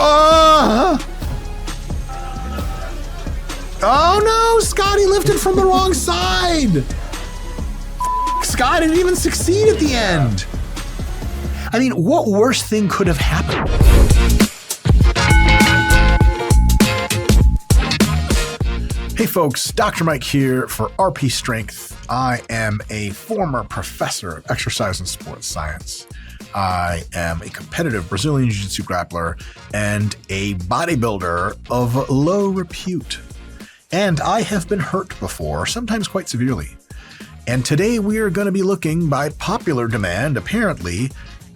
Oh no, Scotty lifted from the wrong side. Scott didn't even succeed at the end. I mean, what worse thing could have happened? Hey folks, Dr. Mike here for RP Strength. I am a former professor of exercise and sports science. I am a competitive Brazilian Jiu-Jitsu grappler and a bodybuilder of low repute. And I have been hurt before, sometimes quite severely. And today we are going to be looking, by popular demand, apparently,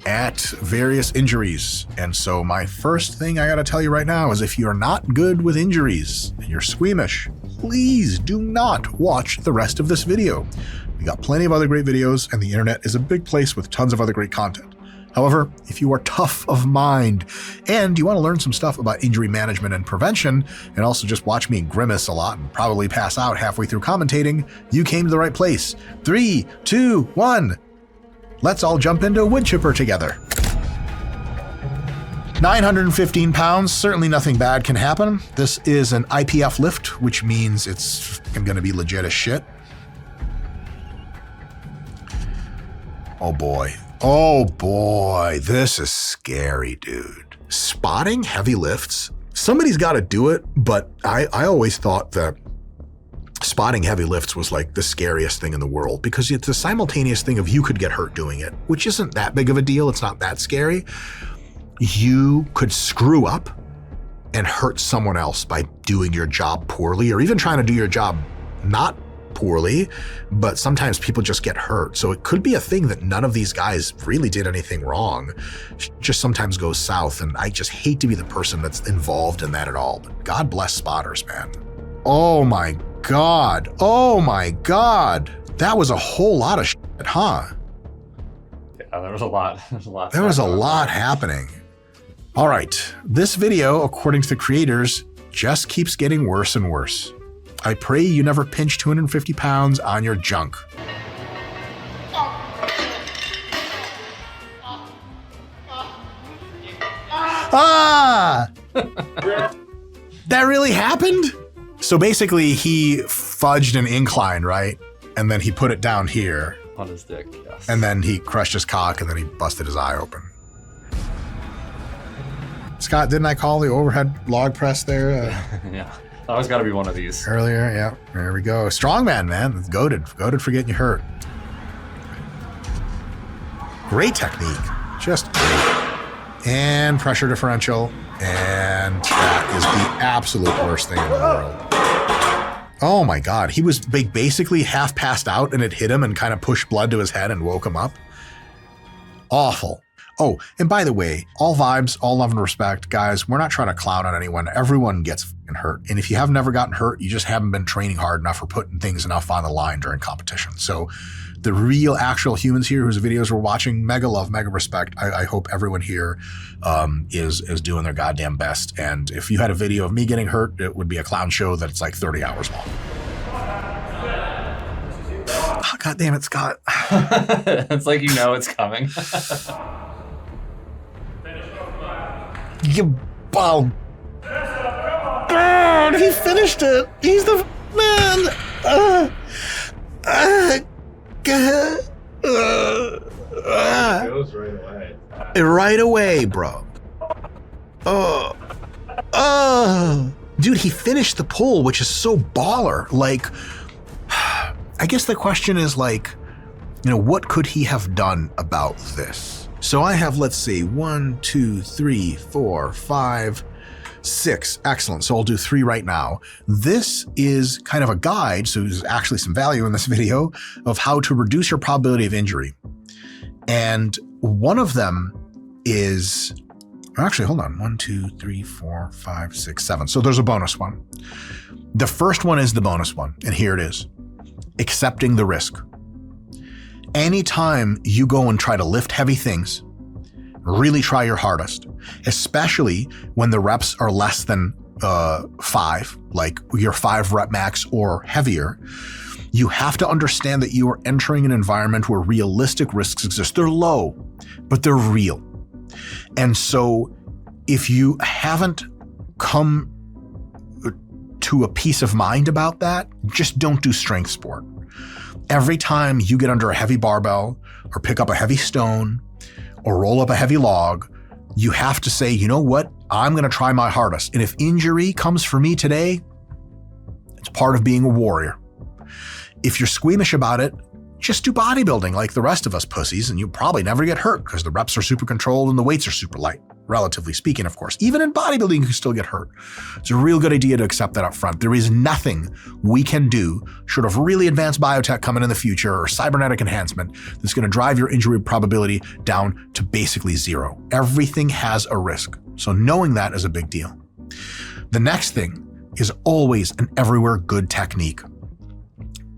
at various injuries. And so my first thing I got to tell you right now is if you're not good with injuries and you're squeamish, please do not watch the rest of this video. We got plenty of other great videos, and the internet is a big place with tons of other great content. However, if you are tough of mind and you want to learn some stuff about injury management and prevention, and also just watch me grimace a lot and probably pass out halfway through commentating, you came to the right place. 3, 2, 1. Let's all jump into wood chipper together. 915 pounds, certainly nothing bad can happen. This is an IPF lift, which means it's going to be legit as shit. Oh boy. Oh boy, this is scary, dude. Spotting heavy lifts, somebody's got to do it, but I always thought that spotting heavy lifts was like the scariest thing in the world because it's a simultaneous thing of you could get hurt doing it, which isn't that big of a deal. It's not that scary. You could screw up and hurt someone else by doing your job poorly or even trying to do your job not poorly, but sometimes people just get hurt. So it could be a thing that none of these guys really did anything wrong. It just sometimes goes south, and I just hate to be the person that's involved in that at all. But God bless spotters, man. Oh my God. Oh my God. That was a whole lot of shit, huh? Yeah, there was a lot. There was a lot happening. All right. This video, according to the creators, just keeps getting worse and worse. I pray you never pinch 250 pounds on your junk. Ah! That really happened? So basically he fudged an incline, right? And then he put it down here. On his dick, yes. And then he crushed his cock and then he busted his eye open. Scott, didn't I call the overhead log press there? Yeah. Always got to be one of these. Earlier, yeah. There we go. Strongman, man. It's goated for getting you hurt. Great technique. Just great. And pressure differential. And that is the absolute worst thing in the world. Oh my God. He was basically half passed out and it hit him and kind of pushed blood to his head and woke him up. Awful. Oh, and by the way, all vibes, all love and respect, guys, we're not trying to clown on anyone. Everyone gets fucking hurt. And if you have never gotten hurt, you just haven't been training hard enough or putting things enough on the line during competition. So the real actual humans here whose videos we're watching, mega love, mega respect. I hope everyone here is doing their goddamn best. And if you had a video of me getting hurt, it would be a clown show that's like 30 hours long. Oh, God damn it, Scott. It's like you know it's coming. You bald. God, he finished it. He's the man. It goes right away. Right away, bro. Dude, he finished the pull, which is so baller. Like, I guess the question is like, what could he have done about this? So I have, let's see, 1, 2, 3, 4, 5, 6. Excellent. So I'll do 3 right now. This is kind of a guide, so there's actually some value in this video, of how to reduce your probability of injury. And one of them is, actually, hold on. 1, 2, 3, 4, 5, 6, 7. So there's a bonus one. The first one is the bonus one, and here it is. Accepting the risk. Anytime you go and try to lift heavy things, really try your hardest, especially when the reps are less than 5, like your 5 rep max or heavier, you have to understand that you are entering an environment where realistic risks exist. They're low, but they're real. And so if you haven't come to a peace of mind about that, just don't do strength sport. Every time you get under a heavy barbell or pick up a heavy stone or roll up a heavy log, you have to say, you know what? I'm going to try my hardest. And if injury comes for me today, it's part of being a warrior. If you're squeamish about it, just do bodybuilding like the rest of us pussies, and you'll probably never get hurt because the reps are super controlled and the weights are super light, relatively speaking, of course. Even in bodybuilding, you can still get hurt. It's a real good idea to accept that up front. There is nothing we can do short of really advanced biotech coming in the future or cybernetic enhancement that's going to drive your injury probability down to basically zero. Everything has a risk. So knowing that is a big deal. The next thing is always and everywhere good technique.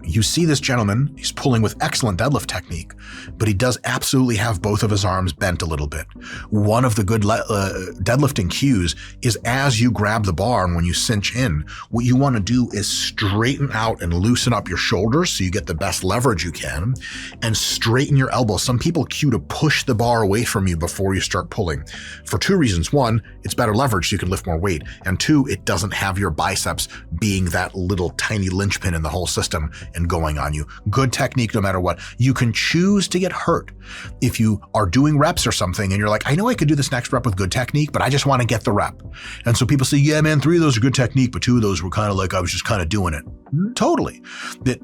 You see this gentleman, he's pulling with excellent deadlift technique, but he does absolutely have both of his arms bent a little bit. One of the good deadlifting cues is as you grab the bar and when you cinch in, what you want to do is straighten out and loosen up your shoulders so you get the best leverage you can, and straighten your elbows. Some people cue to push the bar away from you before you start pulling for two reasons. One, it's better leverage so you can lift more weight, and two, it doesn't have your biceps being that little tiny linchpin in the whole system and going on you. Good technique no matter what. You can choose to get hurt if you are doing reps or something and you're like, I know I could do this next rep with good technique, but I just want to get the rep. And so people say, yeah, man, 3 of those are good technique, but 2 of those were kind of like I was just kind of doing it. Totally. That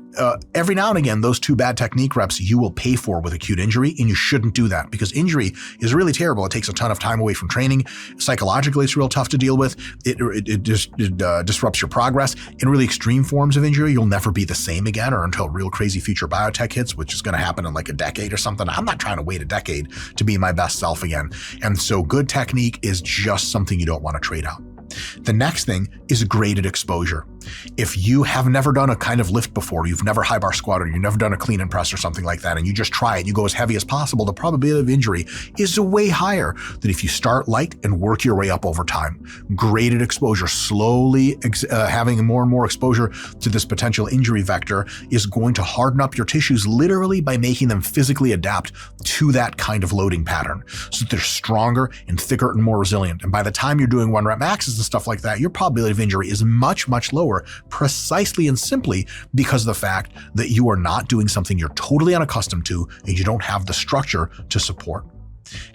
every now and again, those 2 bad technique reps you will pay for with acute injury, and you shouldn't do that because injury is really terrible. It takes a ton of time away from training. Psychologically, it's real tough to deal with. It disrupts your progress. In really extreme forms of injury, you'll never be the same again or until real crazy future biotech hits, which is going to happen in like a decade or something. I'm not trying to wait a decade to be my best self again. And so good technique is just something you don't want to trade out. The next thing is graded exposure. If you have never done a kind of lift before, you've never high bar squatted, you've never done a clean and press or something like that, and you just try it, you go as heavy as possible, the probability of injury is way higher than if you start light and work your way up over time. Graded exposure, slowly having more and more exposure to this potential injury vector is going to harden up your tissues literally by making them physically adapt to that kind of loading pattern so that they're stronger and thicker and more resilient. And by the time you're doing 1 rep maxes and stuff like that, your probability of injury is much, much lower, precisely and simply because of the fact that you are not doing something you're totally unaccustomed to and you don't have the structure to support.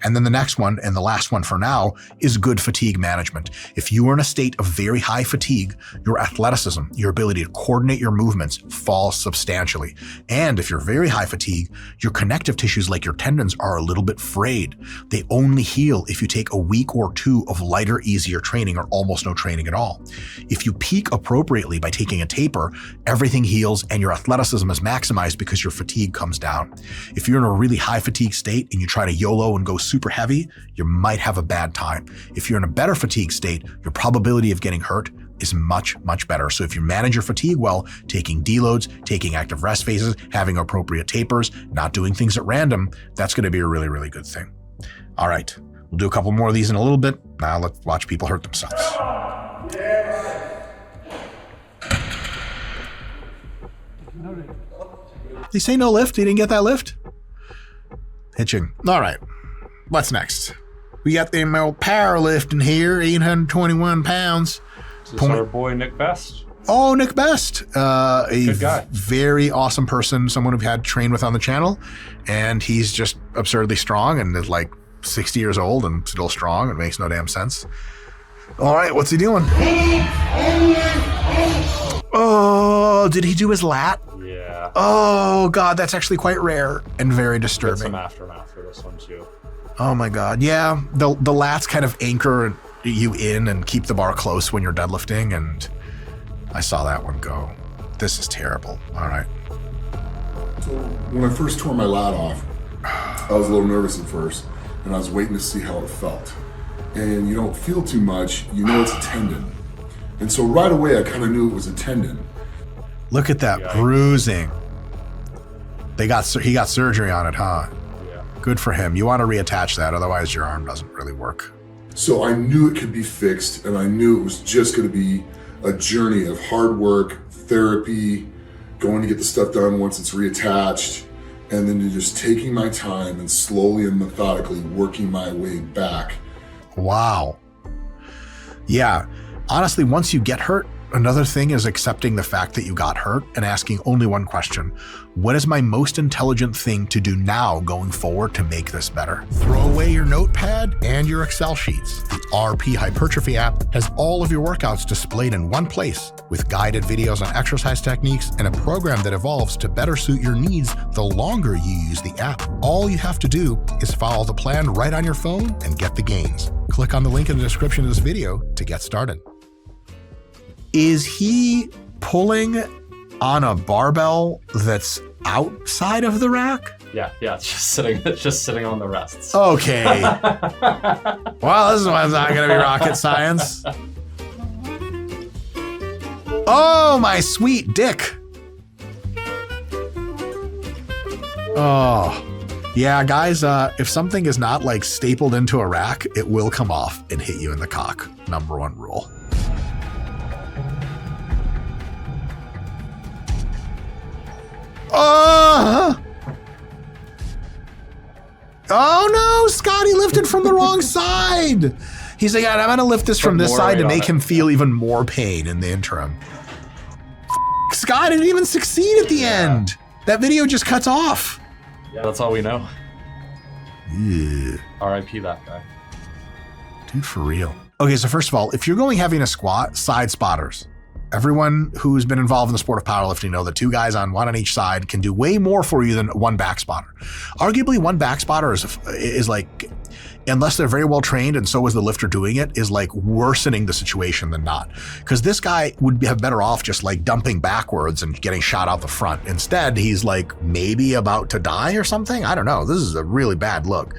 And then the next one, and the last one for now, is good fatigue management. If you are in a state of very high fatigue, your athleticism, your ability to coordinate your movements falls substantially. And if you're very high fatigue, your connective tissues like your tendons are a little bit frayed. They only heal if you take a week or 2 of lighter, easier training or almost no training at all. If you peak appropriately by taking a taper, everything heals and your athleticism is maximized because your fatigue comes down. If you're in a really high fatigue state and you try to YOLO and go super heavy, you might have a bad time. If you're in a better fatigue state, your probability of getting hurt is much, much better. So if you manage your fatigue well, taking deloads, taking active rest phases, having appropriate tapers, not doing things at random, that's going to be a really, really good thing. All right, we'll do a couple more of these in a little bit. Now let's watch people hurt themselves. Did he say no lift? He didn't get that lift? Hitching. All right. What's next? We got the old powerlifting here, 821 pounds. This is our boy Nick Best. Oh, Nick Best. A good guy. Very awesome person, someone we've had trained with on the channel. And he's just absurdly strong and is like 60 years old and still strong. It makes no damn sense. All right, what's he doing? Oh, did he do his lat? Yeah. Oh, God, that's actually quite rare and very disturbing. Get some aftermath for this one, too. Oh my God. Yeah. The lats kind of anchor you in and keep the bar close when you're deadlifting. And I saw that one go. This is terrible. All right. So when I first tore my lat off, I was a little nervous at first and I was waiting to see how it felt. And you don't feel too much, you know it's a tendon. And so right away I kind of knew it was a tendon. Look at that bruising. He got surgery on it, huh? Good for him. You want to reattach that, otherwise your arm doesn't really work. So I knew it could be fixed, and I knew it was just going to be a journey of hard work, therapy, going to get the stuff done once it's reattached, and then just taking my time and slowly and methodically working my way back. Wow. Yeah, honestly, once you get hurt, another thing is accepting the fact that you got hurt and asking only one question. What is my most intelligent thing to do now going forward to make this better? Throw away your notepad and your Excel sheets. The RP Hypertrophy app has all of your workouts displayed in one place with guided videos on exercise techniques and a program that evolves to better suit your needs the longer you use the app. All you have to do is follow the plan right on your phone and get the gains. Click on the link in the description of this video to get started. Is he pulling on a barbell that's outside of the rack? Yeah, it's just sitting on the rests. Okay. Well, this one's not gonna be rocket science. Oh, my sweet dick. Oh, yeah, guys, if something is not like stapled into a rack, it will come off and hit you in the cock. Number one rule. Oh no, Scotty lifted from the wrong side. He's like, I'm gonna lift this from this side to make him feel even more pain in the interim. Scott didn't even succeed at the end. That video just cuts off. Yeah, that's all we know. Yeah. R.I.P. that guy. Dude, for real. Okay, so first of all, if you're going heavy in a squat, side spotters. Everyone who's been involved in the sport of powerlifting know that two guys on one on each side can do way more for you than one back spotter. Arguably, one back spotter is like, unless they're very well trained and so is the lifter doing it, is like worsening the situation than not. Because this guy would have better off just like dumping backwards and getting shot out the front. Instead, he's like maybe about to die or something. I don't know. This is a really bad look.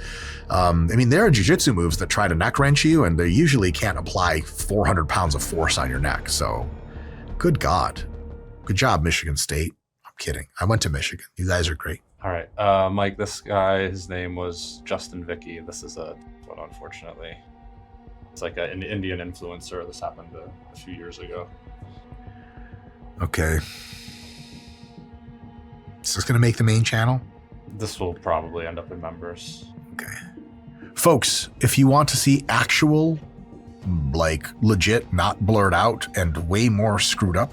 I mean, there are jiu-jitsu moves that try to neck wrench you and they usually can't apply 400 pounds of force on your neck. So good God. Good job, Michigan State. I'm kidding. I went to Michigan. You guys are great. All right, Mike, this guy, his name was Justin Vicky. This is but unfortunately, it's like an Indian influencer. This happened a few years ago. Okay. Is this going to make the main channel? This will probably end up in members. Okay. Folks, if you want to see actual, like legit, not blurred out and way more screwed up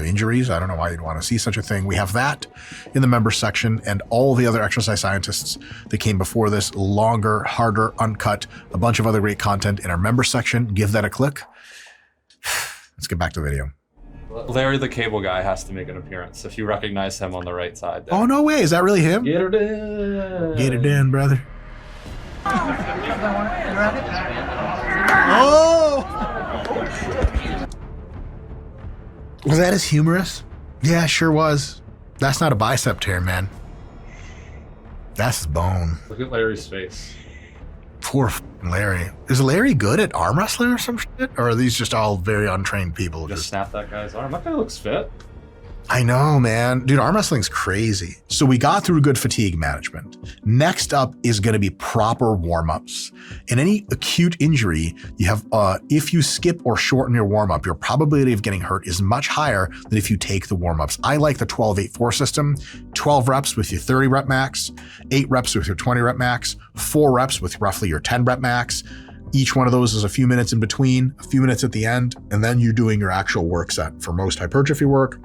injuries, I don't know why you'd want to see such a thing. We have that in the members section and all the other exercise scientists that came before this, longer, harder, uncut, a bunch of other great content in our members section. Give that a click. Let's get back to the video. Larry the cable guy has to make an appearance. If you recognize him on the right side there. Oh, no way. Is that really him? Get it in. Get it in, brother. Oh! Was that as humorous? Yeah, sure was. That's not a bicep tear, man. That's his bone. Look at Larry's face. Poor Larry. Is Larry good at arm wrestling or some shit? Or are these just all very untrained people? Just snap that guy's arm. That guy looks fit. I know, man. Dude, arm wrestling's crazy. So we got through good fatigue management. Next up is going to be proper warm-ups. In any acute injury, you have, if you skip or shorten your warm-up, your probability of getting hurt is much higher than if you take the warm-ups. I like the 12-8-4 system, 12 reps with your 30 rep max, 8 reps with your 20 rep max, 4 reps with roughly your 10 rep max. Each one of those is a few minutes in between, a few minutes at the end, and then you're doing your actual work set. For most hypertrophy work,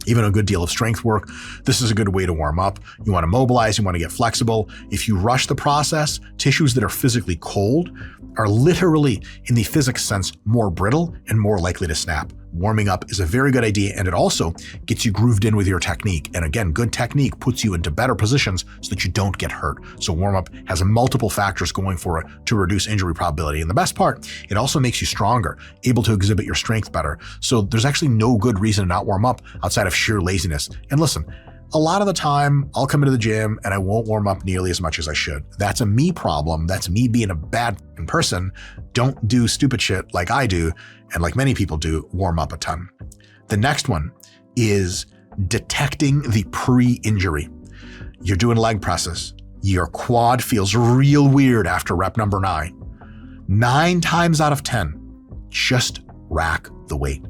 even a good deal of strength work, this is a good way to warm up. You want to mobilize, you want to get flexible. If you rush the process, tissues that are physically cold are literally, in the physics sense, more brittle and more likely to snap. Warming up is a very good idea, and it also gets you grooved in with your technique. And again, good technique puts you into better positions so that you don't get hurt. So warm up has multiple factors going for it to reduce injury probability. And the best part, it also makes you stronger, able to exhibit your strength better. So there's actually no good reason to not warm up outside of sheer laziness. And listen, a lot of the time I'll come into the gym and I won't warm up nearly as much as I should. That's a me problem. That's me being a bad person. Don't do stupid shit like I do and like many people do, warm up a ton. The next one is detecting the pre-injury. You're doing leg presses. Your quad feels real weird after rep number 9. 9 times out of 10, just rack the weight.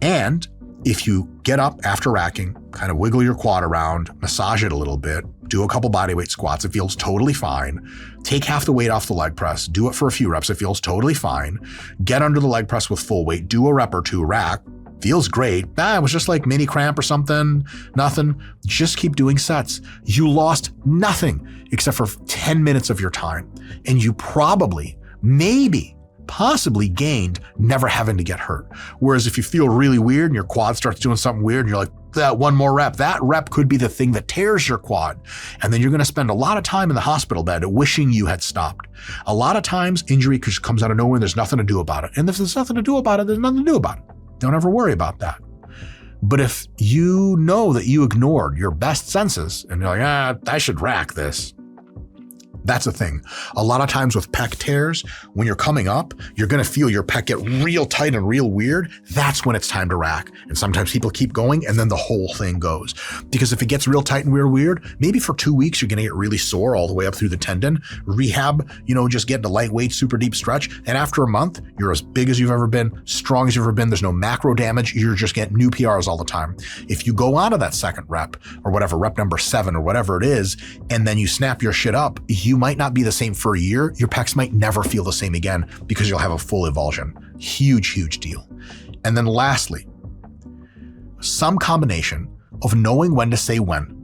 And if you get up after racking, kind of wiggle your quad around, massage it a little bit, do a couple bodyweight squats. It feels totally fine. Take half the weight off the leg press. Do it for a few reps. It feels totally fine. Get under the leg press with full weight. Do a rep or two rack. Feels great. It was just like mini cramp or something. Nothing. Just keep doing sets. You lost nothing except for 10 minutes of your time. And you probably, maybe, possibly gained never having to get hurt. Whereas if you feel really weird and your quad starts doing something weird and you're like, that one more rep, that rep could be the thing that tears your quad. And then you're going to spend a lot of time in the hospital bed wishing you had stopped. A lot of times injury just comes out of nowhere and there's nothing to do about it. And if there's nothing to do about it, there's nothing to do about it. Don't ever worry about that. But if you know that you ignored your best senses and you're like, I should rack this. That's the thing. A lot of times with pec tears, when you're coming up, you're going to feel your pec get real tight and real weird. That's when it's time to rack. And sometimes people keep going and then the whole thing goes. Because if it gets real tight and real weird, maybe for 2 weeks, you're going to get really sore all the way up through the tendon. Rehab, just get into lightweight, super deep stretch. And after a month, you're as big as you've ever been, strong as you've ever been. There's no macro damage. You're just getting new PRs all the time. If you go on to that second rep or whatever, rep number 7 or whatever it is, and then you snap your shit up, you might not be the same for a year. Your pecs might never feel the same again because you'll have a full avulsion. Huge, huge deal. And then lastly, some combination of knowing when to say when.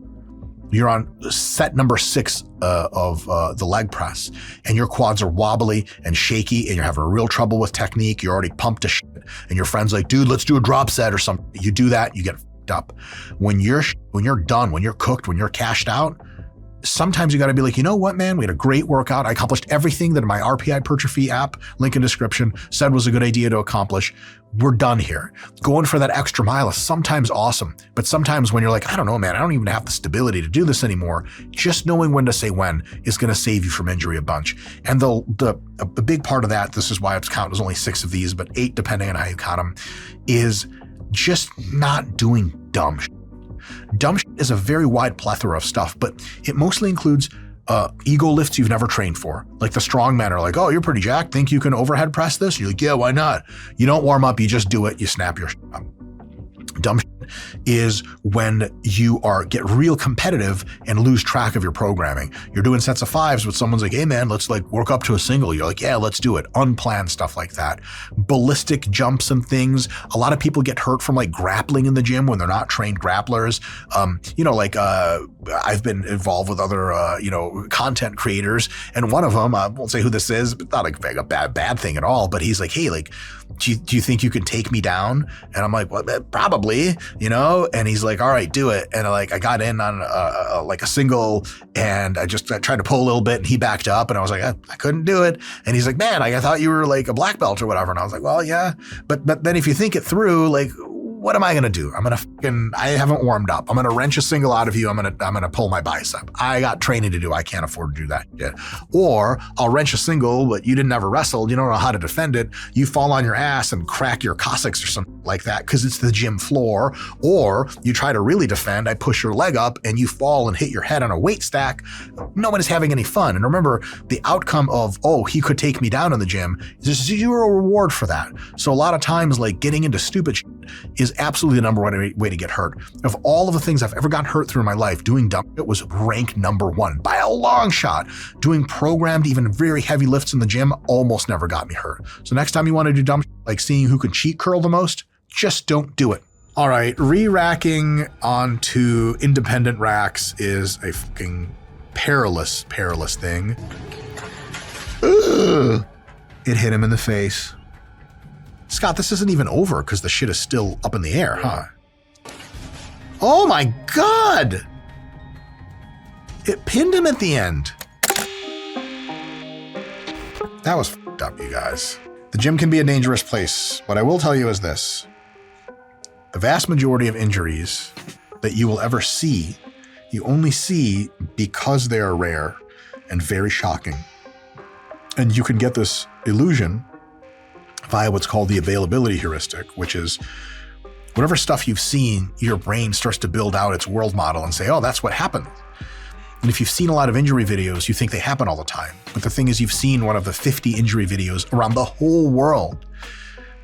You're on set number 6 of the leg press and your quads are wobbly and shaky and you're having real trouble with technique. You're already pumped to shit and your friend's like, dude, let's do a drop set or something. You do that, you get f***ed up. When you're done, when you're cooked, when you're cashed out, sometimes you got to be like, you know what, man, we had a great workout. I accomplished everything that my RP hypertrophy app, link in description, said was a good idea to accomplish. We're done here. Going for that extra mile is sometimes awesome. But sometimes when you're like, I don't know, man, I don't even have the stability to do this anymore. Just knowing when to say when is going to save you from injury a bunch. And a big part of that, this is why it's counted as only 6 of these, but 8 depending on how you count them, is just not doing dumb shit. Dumb shit is a very wide plethora of stuff, but it mostly includes ego lifts you've never trained for. Like the strongmen are like, oh, you're pretty jacked. Think you can overhead press this? You're like, yeah, why not? You don't warm up. You just do it. You snap your shit up. Dumb shit is when you get real competitive and lose track of your programming. You're doing sets of 5s, but someone's like, hey man, let's work up to a single. You're like, yeah, let's do it. Unplanned stuff like that. Ballistic jumps and things. A lot of people get hurt from grappling in the gym when they're not trained grapplers. I've been involved with other, content creators, and one of them, I won't say who this is, but not a bad thing at all, but he's like, hey, do you think you can take me down? And I'm like, well, probably, and he's like, all right, do it. And I got in on a single and I tried to pull a little bit and he backed up and I was like, I couldn't do it. And he's like, man, I thought you were like a black belt or whatever. And I was like, well, yeah, but then if you think it through, what am I going to do? I haven't warmed up. I'm going to wrench a single out of you. I'm going to pull my bicep. I got training to do. I can't afford to do that yet. Or I'll wrench a single, but you didn't ever wrestle. You don't know how to defend it. You fall on your ass and crack your coccyx or something like that because it's the gym floor. Or you try to really defend. I push your leg up and you fall and hit your head on a weight stack. No one is having any fun. And remember, the outcome of, oh, he could take me down in the gym, there's zero reward for that. So a lot of times, getting into stupid shit is absolutely the number one way to get hurt. Of all of the things I've ever gotten hurt through in my life, doing dumb shit was ranked number 1 by a long shot. Doing programmed, even very heavy lifts in the gym almost never got me hurt. So next time you want to do dumb shit, like seeing who can cheat curl the most, just don't do it. All right, re-racking onto independent racks is a fucking perilous thing. Ugh. It hit him in the face. Scott, this isn't even over because the shit is still up in the air, huh? Oh my God! It pinned him at the end. That was fucked up, you guys. The gym can be a dangerous place. What I will tell you is this. The vast majority of injuries that you will ever see, you only see because they are rare and very shocking. And you can get this illusion via what's called the availability heuristic, which is whatever stuff you've seen, your brain starts to build out its world model and say, oh, that's what happened. And if you've seen a lot of injury videos, you think they happen all the time. But the thing is, you've seen one of the 50 injury videos around the whole world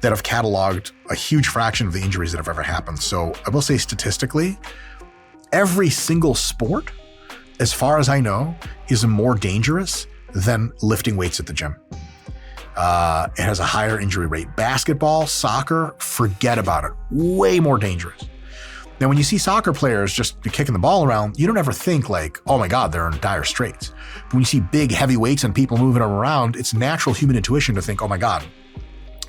that have cataloged a huge fraction of the injuries that have ever happened. So I will say statistically, every single sport as far as I know, is more dangerous than lifting weights at the gym. It has a higher injury rate. Basketball, soccer, forget about it. Way more dangerous. Now, when you see soccer players just kicking the ball around, you don't ever think like, oh my God, they're in dire straits. But when you see big, heavy weights and people moving them around, it's natural human intuition to think, oh my God,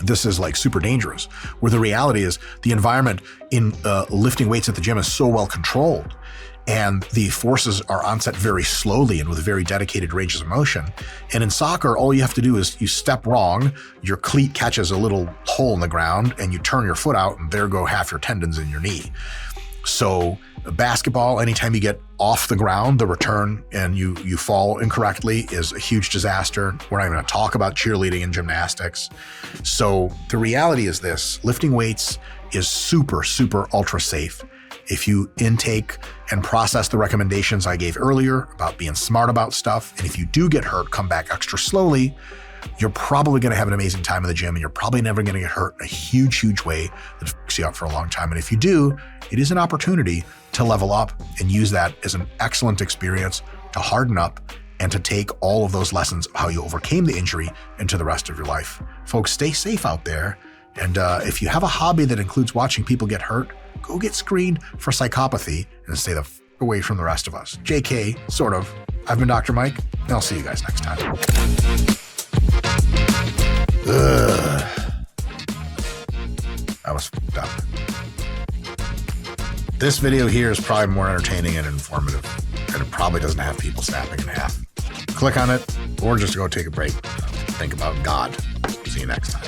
this is like super dangerous. Where the reality is the environment in lifting weights at the gym is so well controlled, and the forces are onset very slowly and with very dedicated ranges of motion. And in soccer, all you have to do is you step wrong, your cleat catches a little hole in the ground, and you turn your foot out, and there go half your tendons in your knee. So basketball, anytime you get off the ground, the return and you fall incorrectly is a huge disaster. We're not even gonna talk about cheerleading and gymnastics. So the reality is this: lifting weights is super, super ultra safe. If you intake and process the recommendations I gave earlier about being smart about stuff, and if you do get hurt, come back extra slowly, you're probably going to have an amazing time in the gym, and you're probably never going to get hurt in a huge, huge way that fucks you up for a long time. And if you do, it is an opportunity to level up and use that as an excellent experience to harden up and to take all of those lessons of how you overcame the injury into the rest of your life. Folks, stay safe out there. And if you have a hobby that includes watching people get hurt, go get screened for psychopathy and stay the f away from the rest of us. JK, sort of. I've been Dr. Mike, and I'll see you guys next time. That was f***ed up. This video here is probably more entertaining and informative, and it probably doesn't have people snapping in half. Click on it, or just go take a break. Think about God. See you next time.